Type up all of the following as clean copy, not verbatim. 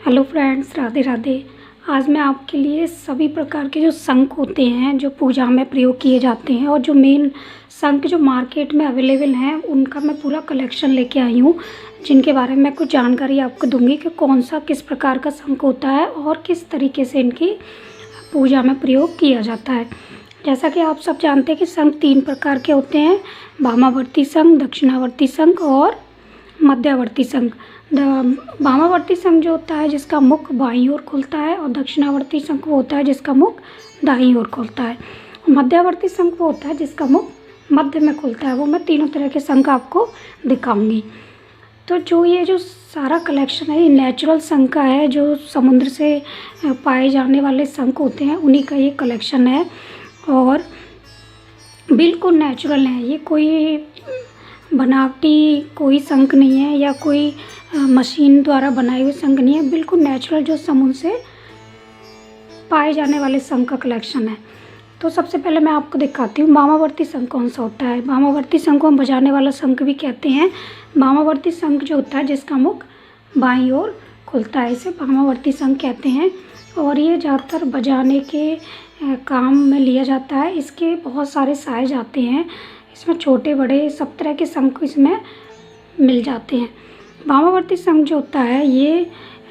Hello friends, Radhe Radhe. आज मैं आपके लिए सभी प्रकार के जो शंख होते हैं जो पूजा में प्रयोग किए जाते हैं और जो मेन शंख जो मार्केट में अवेलेबल हैं उनका मैं पूरा कलेक्शन लेके आई हूँ, जिनके बारे में मैं कुछ जानकारी आपको दूंगी कि कौन सा किस प्रकार का शंख होता है और किस तरीके से इनकी पूजा में प्रयोग किया जाता है। जैसा कि आप सब जानते हैं कि शंख 3 प्रकार के होते हैं, वामावर्ती शंख, दक्षिणावर्ती शंख और मध्यावर्ती शंख। वामावर्ती शंख जो होता है जिसका मुख बाईं ओर खुलता है और दक्षिणावर्ती शंख वो होता है जिसका मुख दाईं ओर खुलता है। मध्यावर्ती शंख वो होता है जिसका मुख मध्य में खुलता है। वो मैं तीनों तरह के शंख आपको दिखाऊंगी। तो जो ये जो सारा कलेक्शन है ये नेचुरल शंख का है, जो समुद्र से पाए जाने वाले शंख होते हैं उन्हीं का ये कलेक्शन है और बिल्कुल नेचुरल है। ये कोई बनावटी कोई शंख नहीं है या कोई मशीन द्वारा बनाए हुए शंख नहीं है, बिल्कुल नेचुरल जो समुद्र से पाए जाने वाले शंख का कलेक्शन है। तो सबसे पहले मैं आपको दिखाती हूँ वामावर्ती शंख कौन सा होता है। वामावर्ती शंख को हम बजाने वाला शंख भी कहते हैं। वामावर्ती शंख जो होता है जिसका मुख बाईं ओर खुलता है, इसे वामावर्ती शंख कहते हैं और ये ज़्यादातर बजाने के काम में लिया जाता है। इसके बहुत सारे साइज आते हैं, इसमें छोटे बड़े सब तरह के शंख इसमें मिल जाते हैं। वामावर्ती शंख जो होता है ये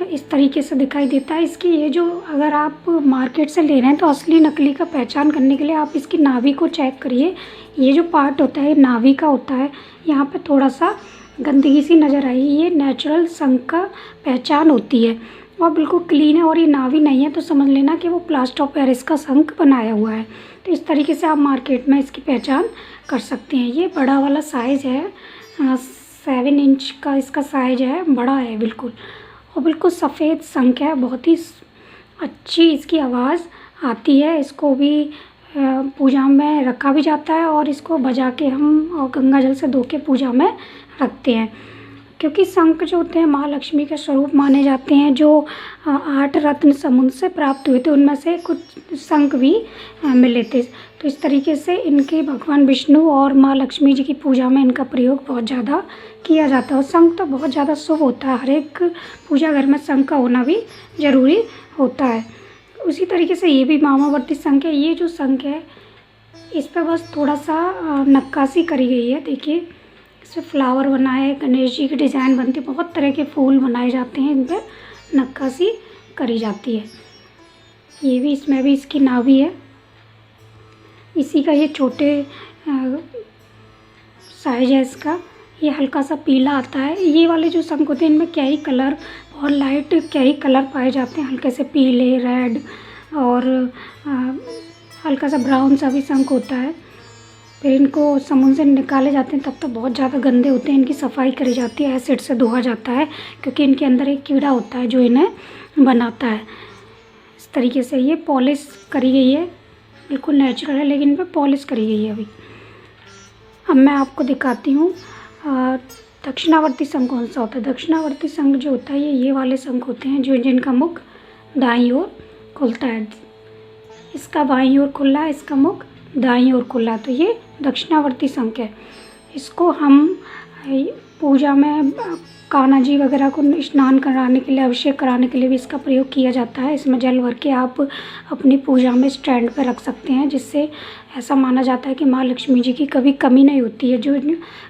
इस तरीके से दिखाई देता है। इसकी ये जो अगर आप मार्केट से ले रहे हैं तो असली नकली का पहचान करने के लिए आप इसकी नाभि को चेक करिए। ये जो पार्ट होता है नाभि का होता है, यहाँ पे थोड़ा सा गंदगी सी नज़र आई, ये नेचुरल शंख का पहचान होती है और बिल्कुल क्लीन है। और ये नाभि नहीं है तो समझ लेना कि वो प्लास्टर ऑफ पेरिस का शंख बनाया हुआ है। तो इस तरीके से आप मार्केट में इसकी पहचान कर सकते हैं। ये बड़ा वाला साइज़ है, 7 इंच का इसका साइज है, बड़ा है बिल्कुल और बिल्कुल सफ़ेद शंख है। बहुत ही अच्छी इसकी आवाज़ आती है। इसको भी पूजा में रखा भी जाता है और इसको बजा के हम और गंगा जल से धो के पूजा में रखते हैं, क्योंकि शंख जो होते हैं महालक्ष्मी के स्वरूप माने जाते हैं। जो 8 रत्न समुद्र से प्राप्त हुए थे उनमें से कुछ शंख भी मिले थे। तो इस तरीके से इनके भगवान विष्णु और माँ लक्ष्मी जी की पूजा में इनका प्रयोग बहुत ज़्यादा किया जाता है और शंख तो बहुत ज़्यादा शुभ होता है। हर एक पूजा घर में शंख का होना भी ज़रूरी होता है। उसी तरीके से ये भी वामावर्ती शंख है। ये जो शंख है इस पर बस थोड़ा सा नक्काशी करी गई है। देखिए इसमें फ्लावर बना है, गणेश जी की डिज़ाइन बनती है, बहुत तरह के फूल बनाए जाते हैं, इन पर नक्काशी करी जाती है। ये भी इसमें भी इसकी नाभि है, इसी का ये छोटे साइज है इसका। ये हल्का सा पीला आता है। ये वाले जो शंख होते हैं इनमें कैरी कलर और लाइट कैरी कलर पाए जाते हैं, हल्के से पीले, रेड और हल्का सा ब्राउन सा भी शंख होता है। फिर इनको समुद्र से निकाले जाते हैं तब तो बहुत ज़्यादा गंदे होते हैं, इनकी सफाई करी जाती है, एसिड से धोया जाता है, क्योंकि इनके अंदर एक कीड़ा होता है जो इन्हें बनाता है। इस तरीके से ये पॉलिश करी गई है, बिल्कुल नेचुरल है लेकिन इन पर पॉलिश करी गई है अभी। अब मैं आपको दिखाती हूँ दक्षिणावर्ती शंख कौन सा होता है। दक्षिणावर्ती शंख जो होता है ये वाले शंख होते हैं जो जिनका मुख दाईं ओर खुलता है। इसका बाईं ओर खुला है, इसका मुख दाईं ओर खुला है, तो ये दक्षिणावर्ती शंख है। इसको हम पूजा में कान्हा जी वगैरह को स्नान कराने के लिए, अभिषेक कराने के लिए भी इसका प्रयोग किया जाता है। इसमें जल भर के आप अपनी पूजा में स्टैंड पर रख सकते हैं, जिससे ऐसा माना जाता है कि माँ लक्ष्मी जी की कभी कमी नहीं होती है। जो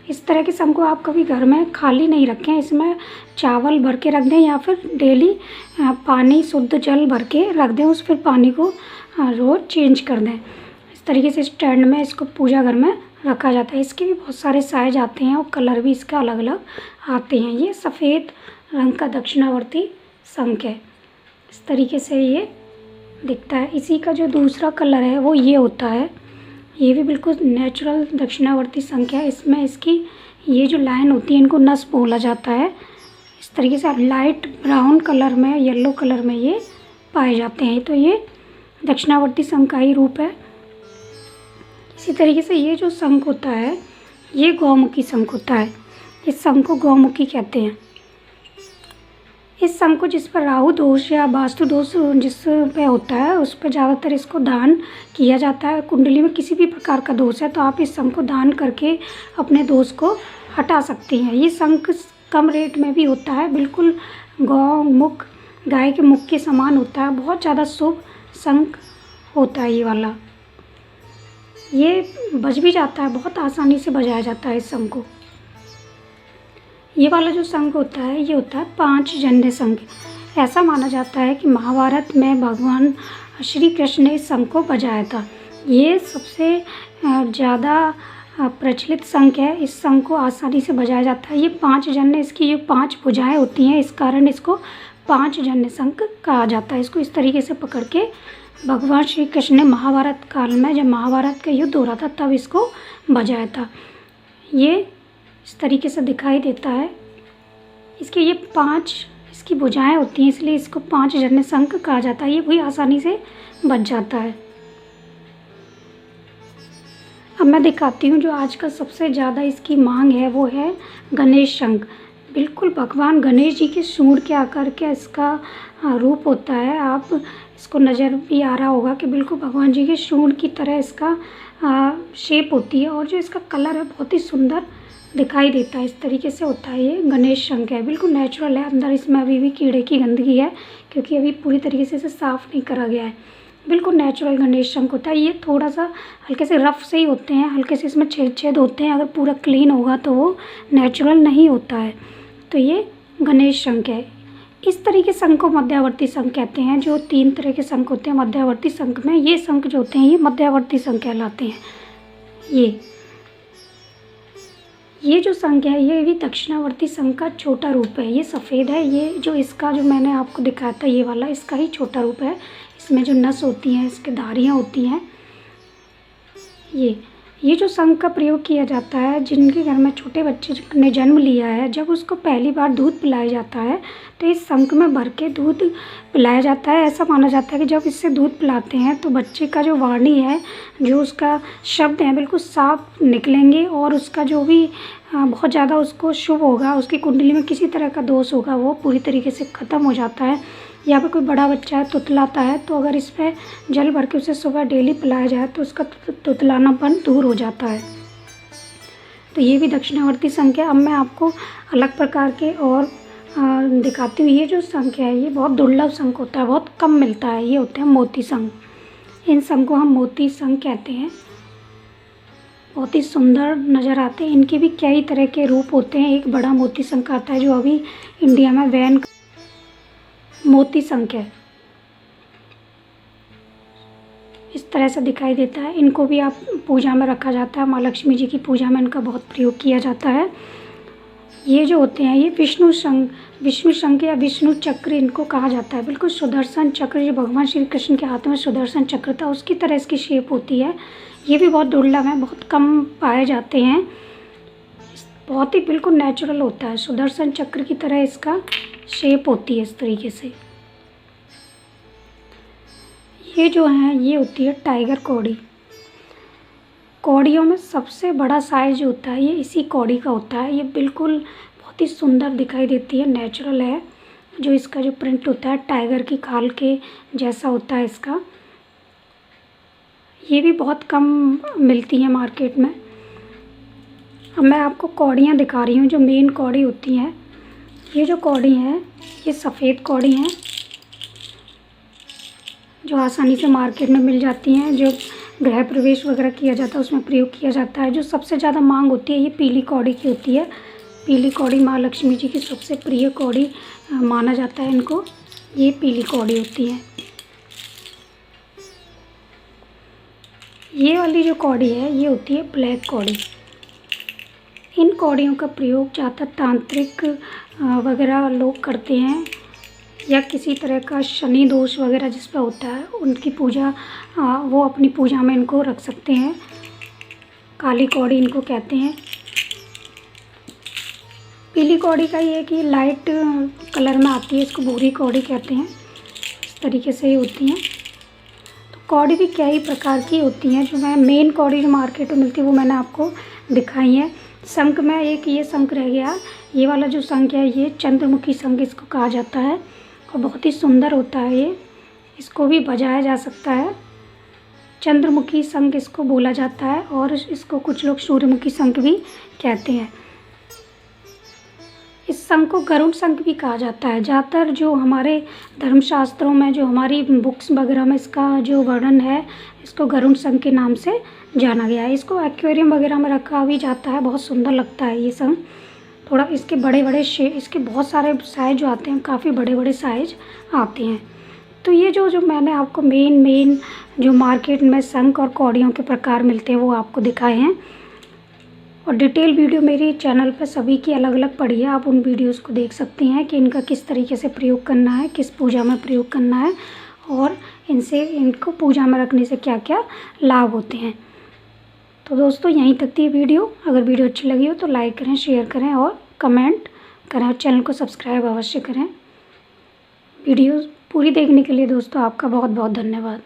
इस तरह के शंख को आप कभी घर में खाली नहीं रखें, इसमें चावल भर के रख दें या फिर डेली पानी शुद्ध जल भर के रख दें, उस फिर पानी को रोज़ चेंज कर दें। इस तरीके से स्टैंड में इसको पूजा घर में रखा जाता है। इसके भी बहुत सारे साइज आते हैं और कलर भी इसका अलग अलग आते हैं। ये सफ़ेद रंग का दक्षिणावर्ती शंख है, इस तरीके से ये दिखता है। इसी का जो दूसरा कलर है वो ये होता है। ये भी बिल्कुल नेचुरल दक्षिणावर्ती शंख है। इसमें इसकी ये जो लाइन होती है इनको नस बोला जाता है। इस तरीके से लाइट ब्राउन कलर में, येलो कलर में ये पाए जाते हैं। तो ये दक्षिणावर्ती शंख का ही रूप है। इसी तरीके से ये जो शंख होता है ये गौमुखी शंख होता है। इस शंख को गौमुखी कहते हैं। इस शंख को जिस पर राहु दोष या वास्तु दोष जिस पे होता है उस पर ज़्यादातर इसको दान किया जाता है। कुंडली में किसी भी प्रकार का दोष है तो आप इस शंख को दान करके अपने दोष को हटा सकते हैं। ये शंख कम रेट में भी होता है, बिल्कुल गौमुख गाय के मुख के समान होता है, बहुत ज़्यादा शुभ शंख होता है ये वाला। ये बज भी जाता है, बहुत आसानी से बजाया जाता है इस शंख को। ये वाला जो शंख होता है ये होता है 5 जन्य शंख। ऐसा माना जाता है कि महाभारत में भगवान श्री कृष्ण ने इस शंख को बजाया था। ये सबसे ज़्यादा प्रचलित शंख है। इस शंख को आसानी से बजाया जाता है। ये 5 जन्य, इसकी जो 5 भुजाएं होती हैं, इस कारण इसको 5 जन्य शंख कहा जाता है। इसको इस तरीके से पकड़ के भगवान श्री कृष्ण ने महाभारत काल में, जब महाभारत का युद्ध हो रहा था, तब इसको बजाया था। ये इस तरीके से दिखाई देता है। इसके ये 5 इसकी भुजाएं होती हैं, इसलिए इसको 5 जन्य शंख कहा जाता है। ये भी आसानी से बज जाता है। अब मैं दिखाती हूँ जो आजकल सबसे ज़्यादा इसकी मांग है, वो है गणेश शंख। बिल्कुल भगवान गणेश जी के सूंड के आकार का इसका रूप होता है। आप इसको नज़र भी आ रहा होगा कि बिल्कुल भगवान जी के सूंड की तरह इसका शेप होती है, और जो इसका कलर है बहुत ही सुंदर दिखाई देता है। इस तरीके से होता है। ये गणेश शंख है, बिल्कुल नेचुरल है। अंदर इसमें अभी भी कीड़े की गंदगी है, क्योंकि अभी पूरी तरीके से इसे साफ़ नहीं करा गया है। बिल्कुल नेचुरल गणेश शंख होता है। ये थोड़ा सा हल्के से रफ से ही होते हैं, हल्के से इसमें छेद छेद होते हैं। अगर पूरा क्लीन होगा तो वो नेचुरल नहीं होता है। तो ये गणेश शंख है। इस तरीके शंख को मध्यावर्ती शंख कहते हैं। जो 3 तरह के शंख होते हैं मध्यावर्ती शंख में, ये शंख जो होते हैं ये मध्यावर्ती शंख कहलाते हैं। ये जो शंख है ये भी दक्षिणावर्ती शंख का छोटा रूप है। ये सफ़ेद है। ये जो इसका जो मैंने आपको दिखाया था ये वाला, इसका ही छोटा रूप है। इसमें जो नस होती हैं, इसके धारियाँ होती हैं। ये जो शंख का प्रयोग किया जाता है, जिनके घर में छोटे बच्चे ने जन्म लिया है, जब उसको पहली बार दूध पिलाया जाता है तो इस शंख में भर के दूध पिलाया जाता है। ऐसा माना जाता है कि जब इससे दूध पिलाते हैं तो बच्चे का जो वाणी है, जो उसका शब्द है, बिल्कुल साफ निकलेंगे, और उसका जो भी बहुत ज़्यादा उसको शुभ होगा, उसकी कुंडली में किसी तरह का दोष होगा, वो पूरी तरीके से ख़त्म हो जाता है। या फिर कोई बड़ा बच्चा है, तुतलाता है, तो अगर इसमें जल भर के उसे सुबह डेली पिलाया जाए तो उसका तुतलानापन दूर हो जाता है। तो ये भी दक्षिणावर्ती शंख है। अब मैं आपको अलग प्रकार के और दिखाती हूँ। ये जो शंख है ये बहुत दुर्लभ शंख होता है, बहुत कम मिलता है। ये होते हैं मोती शंख। इन शंख को हम मोती शंख कहते हैं। बहुत ही सुंदर नज़र आते हैं। इनके भी कई तरह के रूप होते हैं। एक बड़ा मोती शंख आता है जो अभी इंडिया में बैन मोती शंख है। इस तरह से दिखाई देता है। इनको भी आप पूजा में रखा जाता है। माँ लक्ष्मी जी की पूजा में इनका बहुत प्रयोग किया जाता है। ये जो होते हैं ये विष्णु शंख या विष्णु चक्र इनको कहा जाता है। बिल्कुल सुदर्शन चक्र, जो भगवान श्री कृष्ण के हाथ में सुदर्शन चक्र था, उसकी तरह इसकी शेप होती है। ये भी बहुत दुर्लभ है, बहुत कम पाए जाते हैं। बहुत ही बिल्कुल नेचुरल होता है। सुदर्शन चक्र की तरह इसका शेप होती है इस तरीके से। ये जो है ये होती है टाइगर कौड़ी। कौड़ियों में सबसे बड़ा साइज जो होता है ये इसी कौड़ी का होता है। ये बिल्कुल बहुत ही सुंदर दिखाई देती है, नेचुरल है। जो इसका जो प्रिंट होता है टाइगर की खाल के जैसा होता है इसका। ये भी बहुत कम मिलती है मार्केट में। अब मैं आपको कौड़ियाँ दिखा रही हूँ जो मेन कौड़ी होती हैं। ये जो कौड़ी हैं ये सफ़ेद कौड़ी हैं, जो आसानी से मार्केट में मिल जाती हैं। जो गृह प्रवेश वगैरह किया जाता है उसमें प्रयोग किया जाता है। जो सबसे ज़्यादा मांग होती है ये पीली कौड़ी की होती है। पीली कौड़ी माँ लक्ष्मी जी की सबसे प्रिय कौड़ी माना जाता है इनको। ये पीली कौड़ी होती है। ये वाली जो कौड़ी है ये होती है ब्लैक कौड़ी। इन कौड़ियों का प्रयोग ज़्यादातर तांत्रिक वगैरह लोग करते हैं, या किसी तरह का शनि दोष वगैरह जिस पर होता है उनकी पूजा, वो अपनी पूजा में इनको रख सकते हैं। काली कौड़ी इनको कहते हैं। पीली कौड़ी का ये है कि लाइट कलर में आती है, इसको भूरी कौड़ी कहते हैं। इस तरीके से ही होती हैं। तो कौड़ी भी कई प्रकार की होती हैं। जो मैं मेन कौड़ी जो मार्केट में मिलती है वो मैंने आपको दिखाई है। शंख में एक ये शंख रह गया। ये वाला जो शंख है ये चंद्रमुखी शंख इसको कहा जाता है, और बहुत ही सुंदर होता है ये। इसको भी बजाया जा सकता है। चंद्रमुखी शंख इसको बोला जाता है, और इसको कुछ लोग सूर्यमुखी शंख भी कहते हैं। इस शंख को गरुड़ शंख भी कहा जाता है। ज़्यादातर जो हमारे धर्मशास्त्रों में, जो हमारी बुक्स वगैरह में इसका जो वर्णन है, इसको गरुड़ शंख के नाम से जाना गया है। इसको एक्वेरियम वगैरह में रखा भी जाता है, बहुत सुंदर लगता है ये शंख। थोड़ा इसके बड़े बड़े इसके बहुत सारे साइज जो आते हैं, काफ़ी बड़े बड़े साइज आते हैं। तो ये जो मैंने आपको मेन जो मार्केट में शंख और कौड़ियों के प्रकार मिलते हैं वो आपको दिखाए हैं। और डिटेल वीडियो मेरे चैनल पर सभी की अलग अलग पड़ी है, आप उन वीडियोस को देख सकती हैं कि इनका किस तरीके से प्रयोग करना है, किस पूजा में प्रयोग करना है और इनको पूजा में रखने से क्या क्या लाभ होते हैं। तो दोस्तों यहीं तक थी वीडियो। अगर वीडियो अच्छी लगी हो तो लाइक करें, शेयर करें और कमेंट करें और चैनल को सब्सक्राइब अवश्य करें। वीडियो पूरी देखने के लिए दोस्तों आपका बहुत बहुत धन्यवाद।